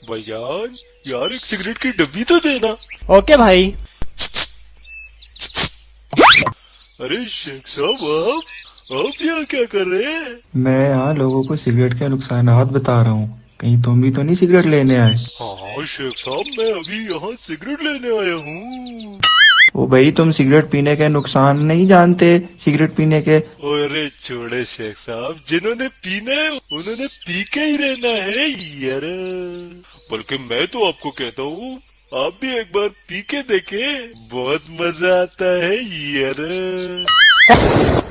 भाईजान यार एक सिगरेट की डब्बी तो देना। ओके भाई। अरे शेख साहब आप यहाँ क्या कर रहे हैं? मैं यहाँ लोगों को सिगरेट के नुकसानात बता रहा हूँ। कहीं तुम भी तो नहीं सिगरेट लेने आए? हाँ शेख साहब मैं अभी यहाँ सिगरेट लेने आया हूँ। ओ भाई, तुम सिगरेट पीने के नुकसान नहीं जानते? सिगरेट पीने के अरे छोड़े शेख साहब, जिन्होंने पीना है उन्होंने पी के ही रहना है यार। बल्कि मैं तो आपको कहता हूँ आप भी एक बार पी के देखे, बहुत मजा आता है यार।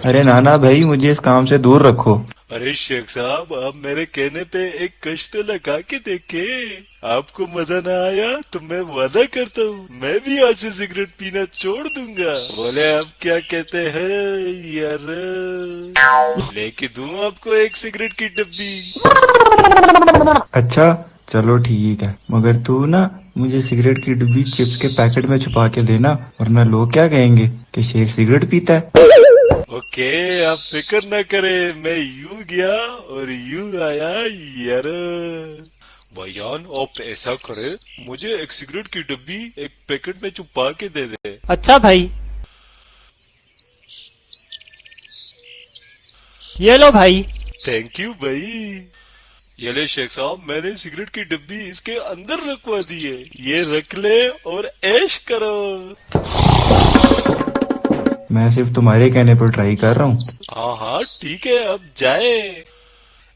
अरे नाना भाई, मुझे इस काम से दूर रखो। अरे शेख साहब आप मेरे कहने पे एक कश तो लगा के देखे, आपको मजा ना आया तो मैं वादा करता हूँ मैं भी आज से सिगरेट पीना छोड़ दूंगा। बोले आप क्या कहते हैं यार? लेके दूं आपको एक सिगरेट की डब्बी? अच्छा चलो ठीक है, मगर तू ना मुझे सिगरेट की डिब्बी चिप्स के पैकेट में छुपा के देना, वरना लोग क्या कहेंगे कि शेख सिगरेट पीता है। ओके आप फिक्र न करे, मैं यूं गया और यूं आया यार। भाईजान आप ऐसा करे, मुझे एक सिगरेट की डब्बी एक पैकेट में छुपा के दे दे। अच्छा भाई, ये लो भाई। थैंक यू भाई। ये ले शेख साहब, मैंने सिगरेट की डब्बी इसके अंदर रखवा दी है, ये रख ले और ऐश करो। मैं सिर्फ तुम्हारे कहने पर ट्राई कर रहा हूँ। हाँ हाँ ठीक है, अब जाए।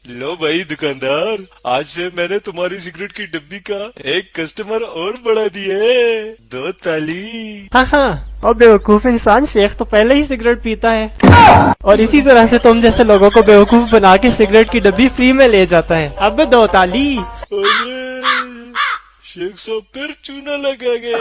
लो भाई दुकानदार, आज से मैंने तुम्हारी सिगरेट की डब्बी का एक कस्टमर और बढ़ा दिया है। 2 ताली। हाँ हाँ, और बेवकूफ इंसान शेख तो पहले ही सिगरेट पीता है, और इसी तरह से तुम जैसे लोगों को बेवकूफ बना के सिगरेट की डब्बी फ्री में ले जाता है। अब 2 ताली। अरे शेख साहब फिर चूना लगा गया।